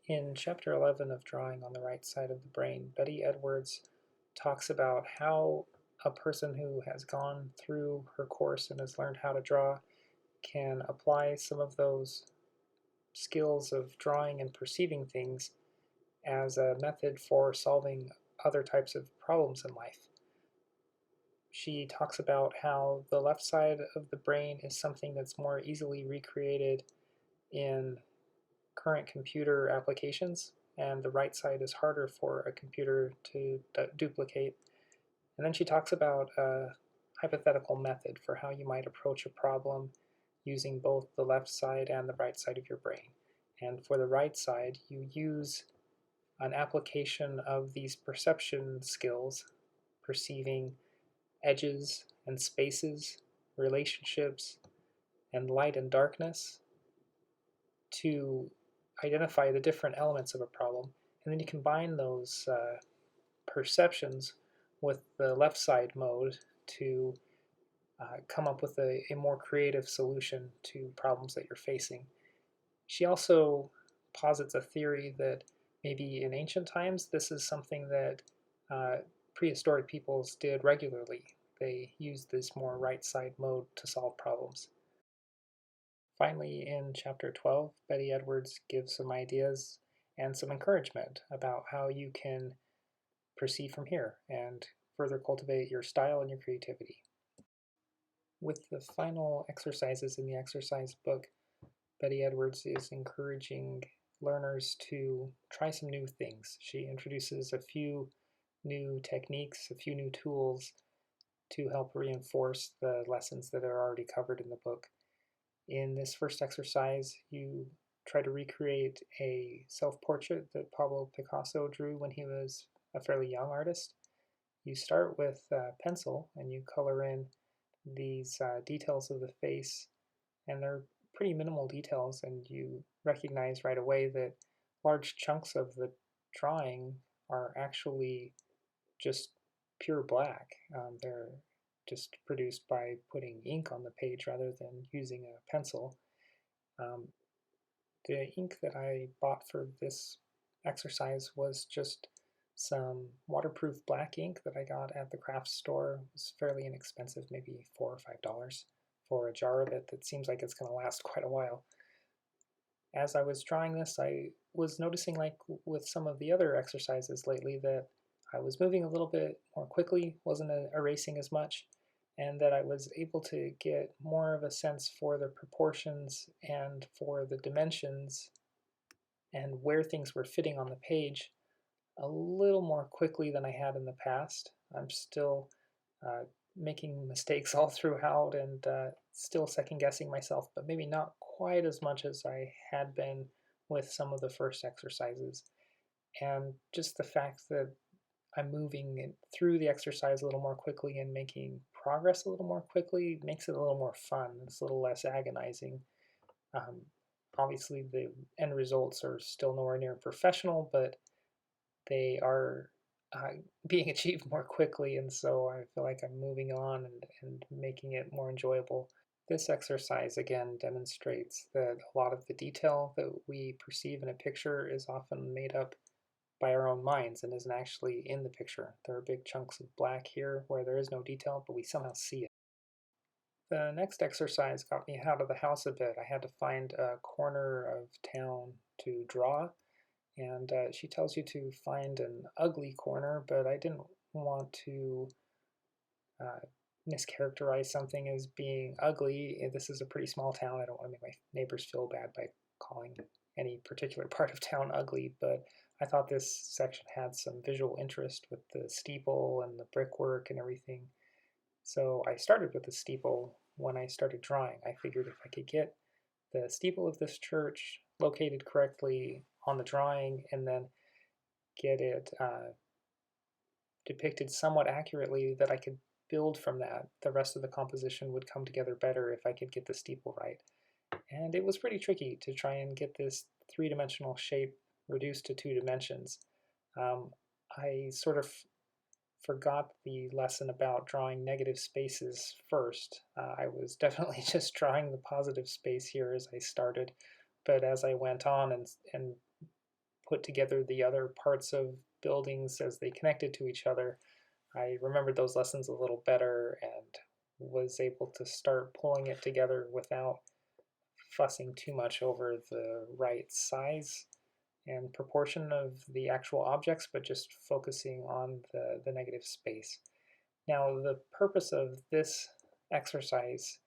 In Chapter 11 of Drawing on the Right Side of the Brain, Betty Edwards talks about how a person who has gone through her course and has learned how to draw can apply some of those skills of drawing and perceiving things as a method for solving other types of problems in life. She talks about how the left side of the brain is something that's more easily recreated in current computer applications, and the right side is harder for a computer to duplicate. And then she talks about a hypothetical method for how you might approach a problem using both the left side and the right side of your brain. And for the right side, you use an application of these perception skills, perceiving edges and spaces, relationships, and light and darkness, to identify the different elements of a problem. And then you combine those perceptions with the left side mode to come up with a more creative solution to problems that you're facing. She also posits a theory that maybe in ancient times this is something that prehistoric peoples did regularly. They used this more right side mode to solve problems. Finally, in Chapter 12, Betty Edwards gives some ideas and some encouragement about how you can proceed from here and further cultivate your style and your creativity. With the final exercises in the exercise book, Betty Edwards is encouraging learners to try some new things. She introduces a few new techniques, a few new tools to help reinforce the lessons that are already covered in the book. In this first exercise, you try to recreate a self-portrait that Pablo Picasso drew when he was a fairly young artist. You start with pencil and you color in these details of the face, and they're pretty minimal details, and you recognize right away that large chunks of the drawing are actually just pure black. They're just produced by putting ink on the page rather than using a pencil. Um, the ink that I bought for this exercise was just some waterproof black ink that I got at the craft store. It was fairly inexpensive, maybe $4 or $5 for a jar of it that seems like it's going to last quite a while. As I was drawing this, I was noticing, like with some of the other exercises lately, that I was moving a little bit more quickly, wasn't erasing as much, and that I was able to get more of a sense for the proportions and for the dimensions and where things were fitting on the page a little more quickly than I had in the past. I'm still making mistakes all throughout and still second guessing myself, but maybe not quite as much as I had been with some of the first exercises. And just the fact that I'm moving through the exercise a little more quickly and making progress a little more quickly makes it a little more fun. It's a little less agonizing. Um, Obviously, the end results are still nowhere near professional, but they are uh, being achieved more quickly, and so I feel like I'm moving on and making it more enjoyable. This exercise again demonstrates that a lot of the detail that we perceive in a picture is often made up by our own minds and isn't actually in the picture. There are big chunks of black here where there is no detail, but we somehow see it. The next exercise got me out of the house a bit. I had to find a corner of town to draw, and she tells you to find an ugly corner, but I didn't want to uh, mischaracterize something as being ugly. This is a pretty small town. I don't want to make my neighbors feel bad by calling any particular part of town ugly, but I thought this section had some visual interest with the steeple and the brickwork and everything. So I started with the steeple when I started drawing. I figured if I could get the steeple of this church located correctly on the drawing and then get it depicted somewhat accurately, that I could build from that. The rest of the composition would come together better if I could get the steeple right. And it was pretty tricky to try and get this three-dimensional shape reduced to 2 dimensions. Um, I sort of forgot the lesson about drawing negative spaces first. I was definitely just drawing the positive space here as I started, but as I went on and put together the other parts of buildings as they connected to each other, I remembered those lessons a little better and was able to start pulling it together without fussing too much over the right size and proportion of the actual objects, but just focusing on the negative space. Now, the purpose of this exercise,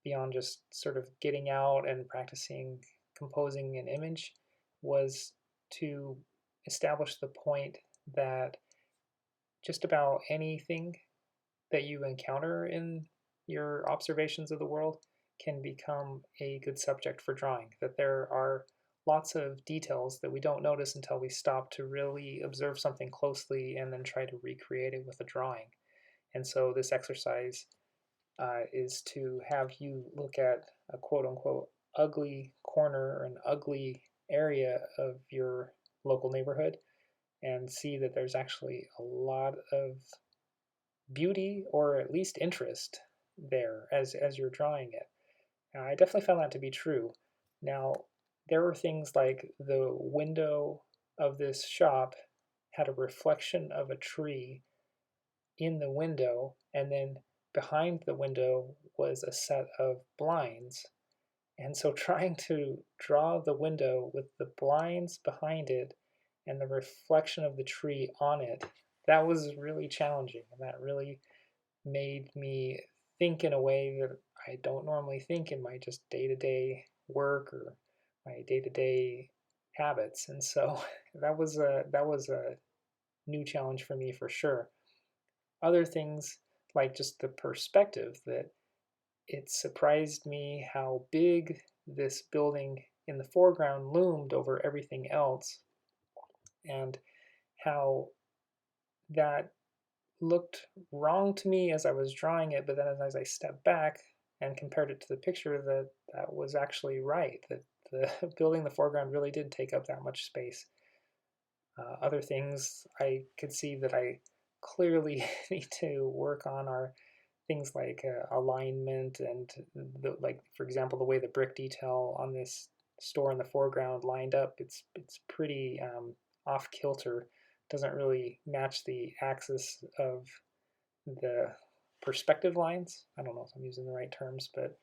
beyond just sort of getting out and practicing composing an image, was to establish the point that just about anything that you encounter in your observations of the world can become a good subject for drawing. That there are lots of details that we don't notice until we stop to really observe something closely and then try to recreate it with a drawing. And so this exercise is to have you look at a quote unquote ugly corner or an ugly area of your local neighborhood and see that there's actually a lot of beauty or at least interest there as you're drawing it. I definitely found that to be true. Now, there were things like the window of this shop had a reflection of a tree in the window, and then behind the window was a set of blinds. And so trying to draw the window with the blinds behind it and the reflection of the tree on it, that was really challenging. And that really made me think in a way that I don't normally think in my just day-to-day work or my day-to-day habits. And so that was a new challenge for me for sure. Other things like just the perspective, that it surprised me how big this building in the foreground loomed over everything else, and how that looked wrong to me as I was drawing it, but then as I stepped back and compared it to the picture, that was actually right, that the building in the foreground really did take up that much space. Other things I could see that I clearly need to work on are things like alignment and like, for example, the way the brick detail on this store in the foreground lined up. It's pretty off kilter. Doesn't really match the axis of the perspective lines. I don't know if I'm using the right terms, but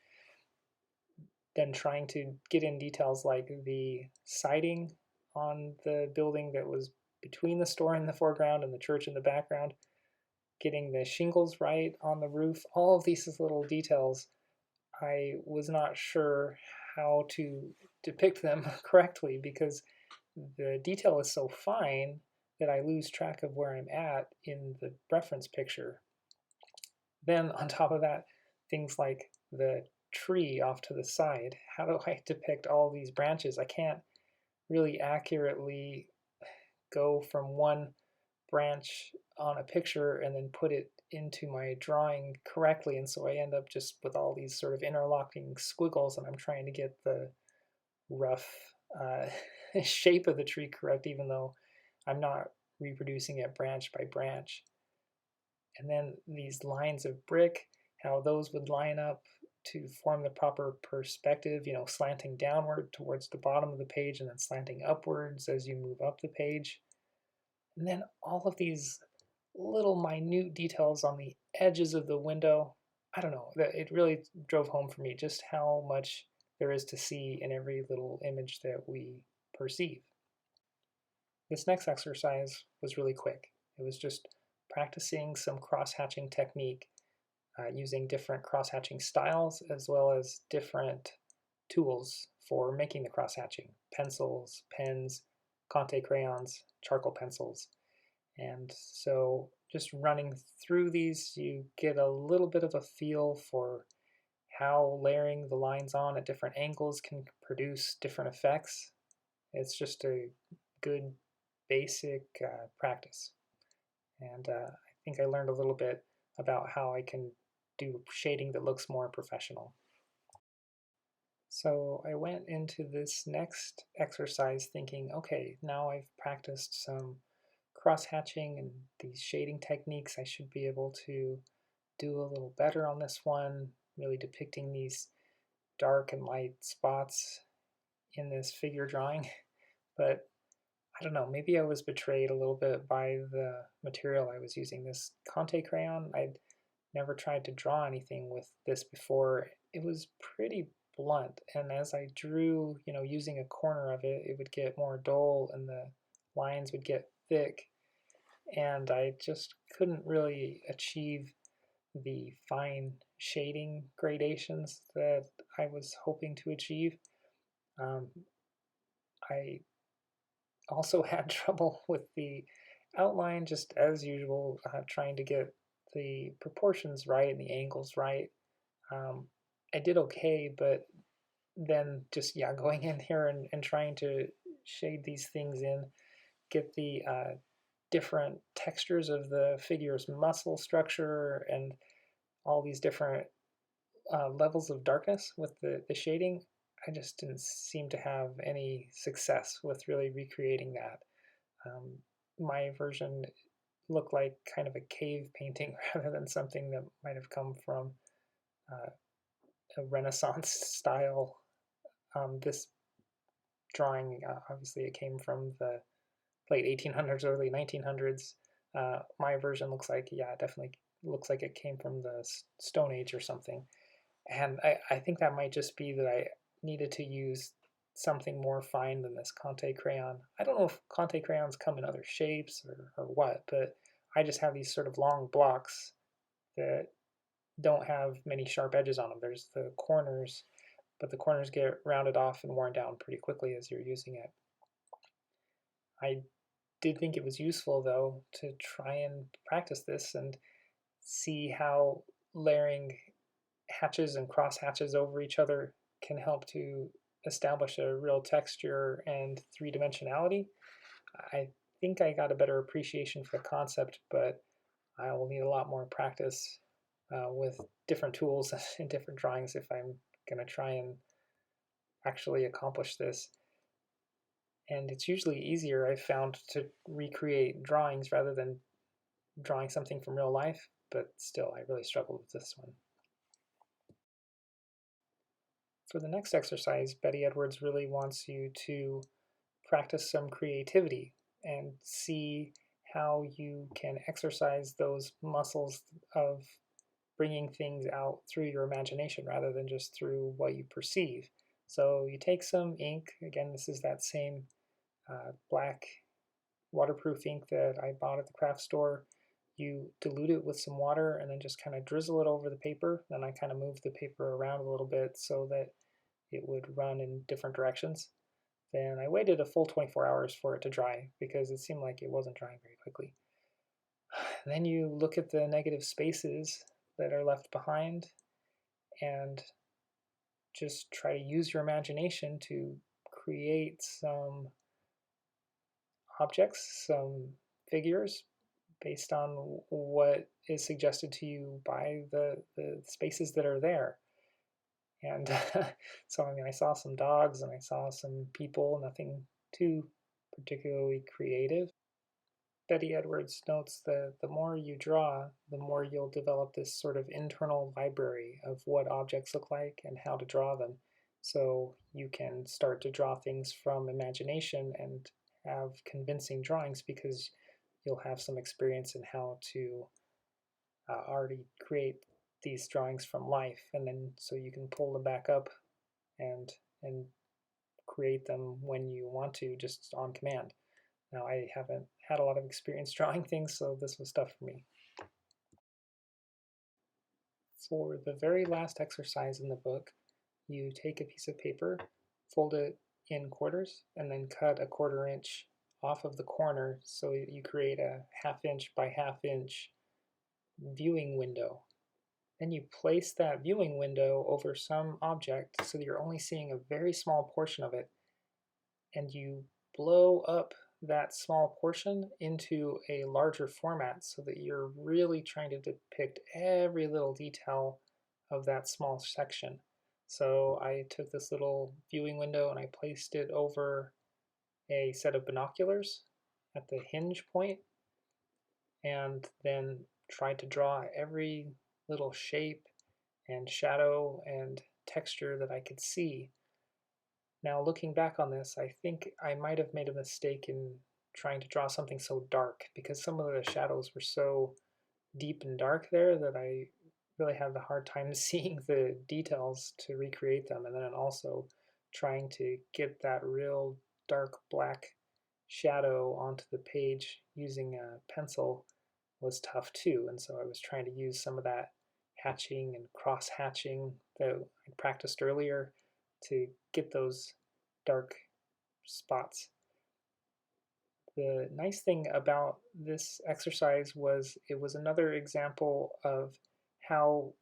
then trying to get in details like the siding on the building that was between the store in the foreground and the church in the background, getting the shingles right on the roof, all of these little details, I was not sure how to depict them correctly because the detail is so fine that I lose track of where I'm at in the reference picture. Then on top of that, things like the tree off to the side. How do I depict all these branches? I can't really accurately go from one branch on a picture and then put it into my drawing correctly, and so I end up just with all these sort of interlocking squiggles, and I'm trying to get the rough uh, shape of the tree correct, even though I'm not reproducing it branch by branch. And then these lines of brick, how those would line up to form the proper perspective, slanting downward towards the bottom of the page and then slanting upwards as you move up the page. And then all of these little minute details on the edges of the window. I don't know, it really drove home for me just how much there is to see in every little image that we perceive. This next exercise was really quick. It was just practicing some cross-hatching technique using different cross-hatching styles as well as different tools for making the cross-hatching. Pencils, pens, Conte crayons, charcoal pencils. And so just running through these, you get a little bit of a feel for how layering the lines on at different angles can produce different effects. It's just a good basic practice. And I think I learned a little bit about how I can do shading that looks more professional. So I went into this next exercise thinking, okay, now I've practiced some cross-hatching and these shading techniques. I should be able to do a little better on this one, really depicting these dark and light spots in this figure drawing. But I don't know, maybe I was betrayed a little bit by the material I was using. This Conte crayon, I'd never tried to draw anything with this before. It was pretty blunt, and as I drew, using a corner of it, it would get more dull and the lines would get thick, and I just couldn't really achieve the fine shading gradations that I was hoping to achieve. Um, I also had trouble with the outline, just as usual, trying to get the proportions right and the angles right. Um, I did okay, but then just, yeah, going in here and trying to shade these things in, get the different textures of the figure's muscle structure and all these different levels of darkness with the shading. I just didn't seem to have any success with really recreating that. Um, my version looked like kind of a cave painting rather than something that might have come from uh, a Renaissance style. This drawing, obviously, it came from the late 1800s, early 1900s. My version looks like, yeah, it definitely looks like it came from the Stone Age or something. And I think that might just be that I needed to use something more fine than this Conte crayon. I don't know if Conte crayons come in other shapes or what, but I just have these sort of long blocks that don't have many sharp edges on them. There's the corners, but the corners get rounded off and worn down pretty quickly as you're using it. I did think it was useful, though, to try and practice this and see how layering hatches and cross hatches over each other can help to establish a real texture and three-dimensionality. I think I got a better appreciation for the concept, but I will need a lot more practice with different tools and different drawings if I'm going to try and actually accomplish this. And it's usually easier, I've found, to recreate drawings rather than drawing something from real life, but still, I really struggled with this one. For the next exercise, Betty Edwards really wants you to practice some creativity and see how you can exercise those muscles of bringing things out through your imagination rather than just through what you perceive. So you take some ink, again, this is that same black waterproof ink that I bought at the craft store. You dilute it with some water and then just kind of drizzle it over the paper. Then I kind of move the paper around a little bit so that it would run in different directions. Then I waited a full 24 hours for it to dry because it seemed like it wasn't drying very quickly. Then you look at the negative spaces that are left behind and just try to use your imagination to create some objects, some figures based on what is suggested to you by the spaces that are there. And so, I mean, I saw some dogs and I saw some people, nothing too particularly creative. Betty Edwards notes that the more you draw, the more you'll develop this sort of internal library of what objects look like and how to draw them. So you can start to draw things from imagination and have convincing drawings because you'll have some experience in how to already create these drawings from life, and then so you can pull them back up and create them when you want to, just on command. Now, I haven't had a lot of experience drawing things, so this was tough for me. For the very last exercise in the book, you take a piece of paper, fold it in quarters, and then cut a 1/4 inch off of the corner so you create a 1/2 inch by 1/2 inch viewing window. Then you place that viewing window over some object so that you're only seeing a very small portion of it, and you blow up that small portion into a larger format so that you're really trying to depict every little detail of that small section. So I took this little viewing window and I placed it over a set of binoculars at the hinge point, and then tried to draw every little shape and shadow and texture that I could see. Now, looking back on this, I think I might have made a mistake in trying to draw something so dark because some of the shadows were so deep and dark there that I really had a hard time seeing the details to recreate them. And then also trying to get that real dark black shadow onto the page using a pencil was tough too. And so I was trying to use some of that hatching and cross hatching that I practiced earlier to get those dark spots. The nice thing about this exercise was it was another example of how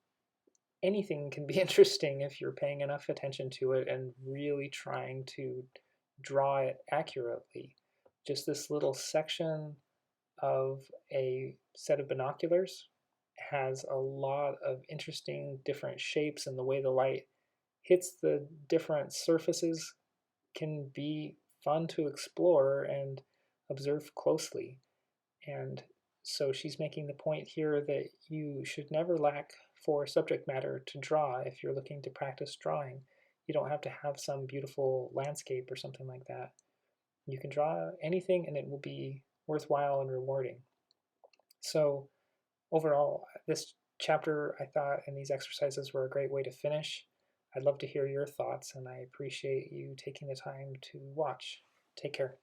anything can be interesting if you're paying enough attention to it and really trying to draw it accurately. Just this little section of a set of binoculars has a lot of interesting different shapes, and the way the light hits the different surfaces can be fun to explore and observe closely. And so she's making the point here that you should never lack for subject matter to draw if you're looking to practice drawing. You don't have to have some beautiful landscape or something like that. You can draw anything and it will be worthwhile and rewarding. So overall, this chapter I thought and these exercises were a great way to finish. I'd love to hear your thoughts, and I appreciate you taking the time to watch. Take care.